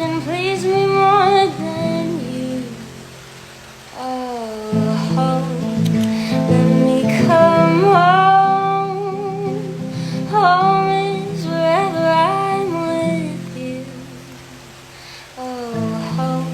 Nothing please me more than you. Oh, home, let me come home. Home is wherever I'm with you. Oh, home.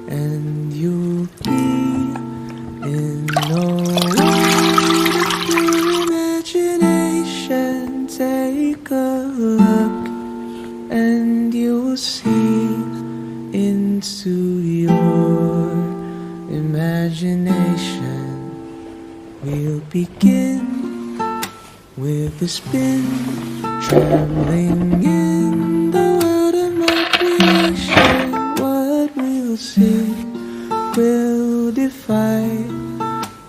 And you'll be in no imagination. Take a look and you'll see into your imagination. We'll begin with a spin, traveling in the world of my creation. What we'll see will defy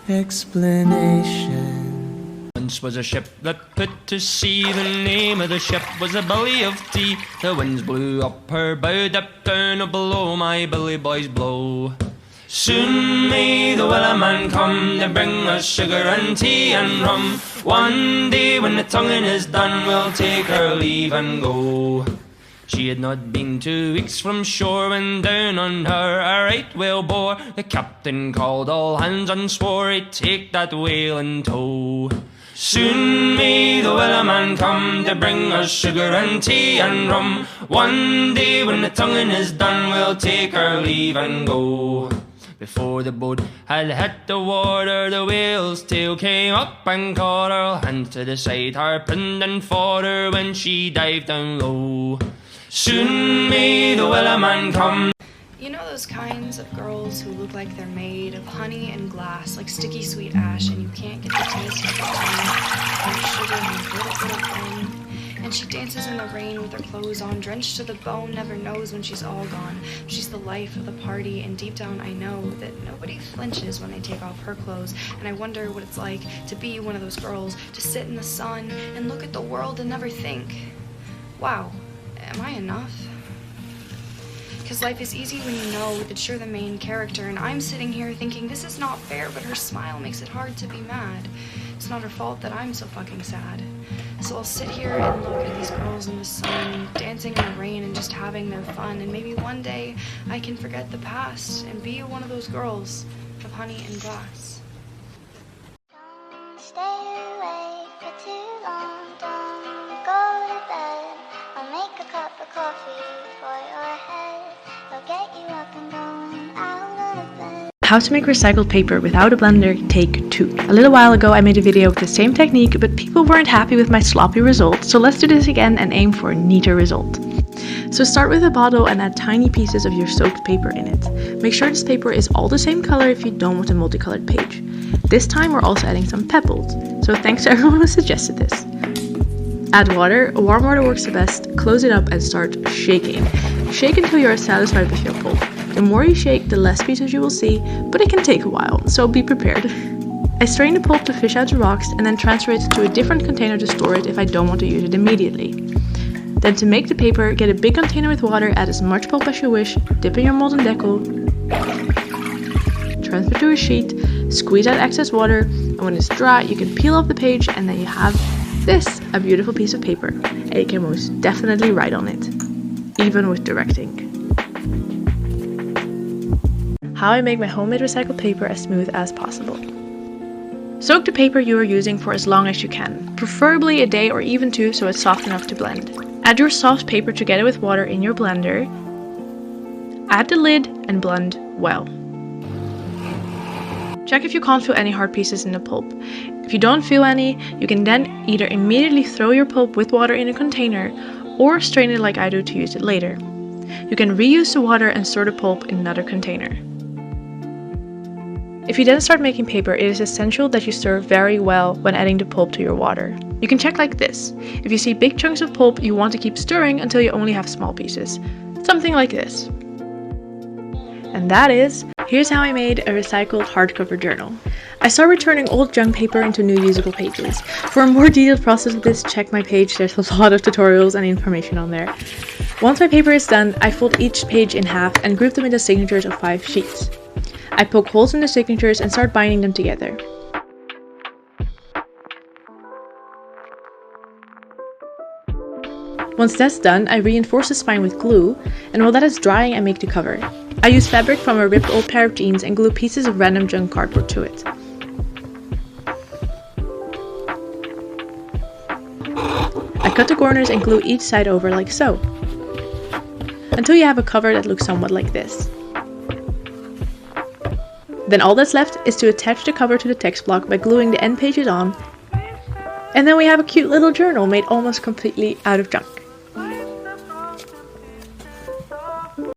explanation. Once was a ship that put to sea. The name of the ship was a Billy of Tea. The winds blew up her bow, dipped down below my Billy boys blow. Soon may the willow man come to bring us sugar and tea and rum. One day when the tonguing is done, we'll take our leave and go. She had not been 2 weeks from shore when down on her a right whale bore. The captain called all hands and swore he'd take that whale in tow. Soon may the willow man come to bring us sugar and tea and rum. One day when the tonguing is done, we'll take our leave and go. Before the boat had hit the water, the whale's tail came up and caught her. Hands to the side, harped and fought her when she dived down low. Soon may the willow man come. You know those kinds of girls who look like they're made of honey and glass, like sticky sweet ash, and you can't get the taste of the honey and sugar and a little bit of foam. And she dances in the rain with her clothes on, drenched to the bone, never knows when she's all gone. She's the life of the party, and deep down I know that nobody flinches when they take off her clothes. And I wonder what it's like to be one of those girls, to sit in the sun and look at the world and never think, wow, am I enough? Because life is easy when you know that you're the main character, and I'm sitting here thinking this is not fair, but her smile makes it hard to be mad. It's not her fault that I'm so fucking sad. So I'll sit here and look at these girls in the sun, dancing in the rain and just having their fun, and maybe one day I can forget the past and be one of those girls of honey and glass. Don't stay awake for too long, don't go to bed. I'll make a cup of coffee for your head. I'll get you up and going out of bed. How to make recycled paper without a blender, take 2. A little while ago I made a video with the same technique, but people weren't happy with my sloppy result, so let's do this again and aim for a neater result. So start with a bottle and add tiny pieces of your soaked paper in it. Make sure this paper is all the same color if you don't want a multicolored page. This time we're also adding some pebbles, so thanks to everyone who suggested this. Add water, warm water works the best, close it up and start shaking. Shake until you are satisfied with your pulp. The more you shake, the less pieces you will see, but it can take a while, so be prepared. I strain the pulp to fish out the rocks and then transfer it to a different container to store it if I don't want to use it immediately. Then to make the paper, get a big container with water, add as much pulp as you wish, dip in your molten decal, transfer to a sheet, squeeze out excess water, and when it's dry you can peel off the page and then you have this, a beautiful piece of paper, and you can most definitely write on it, even with direct ink. How I make my homemade recycled paper as smooth as possible. Soak the paper you are using for as long as you can, preferably a day or even 2 so it's soft enough to blend. Add your soft paper together with water in your blender, add the lid and blend well. Check if you can't feel any hard pieces in the pulp. If you don't feel any, you can then either immediately throw your pulp with water in a container or strain it like I do to use it later. you can reuse the water and store the pulp in another container. If you then start making paper, it is essential that you stir very well when adding the pulp to your water. You can check like this. If you see big chunks of pulp, you want to keep stirring until you only have small pieces. Something like this. And here's how I made a recycled hardcover journal. I start returning old junk paper into new usable pages. For a more detailed process of this, check my page, there's a lot of tutorials and information on there. Once my paper is done, I fold each page in half and group them into signatures of 5 sheets. I poke holes in the signatures and start binding them together. Once that's done, I reinforce the spine with glue, and while that is drying I make the cover. I use fabric from a ripped old pair of jeans and glue pieces of random junk cardboard to it. I cut the corners and glue each side over like so, until you have a cover that looks somewhat like this. Then all that's left is to attach the cover to the text block by gluing the end pages on, and then we have a cute little journal made almost completely out of junk.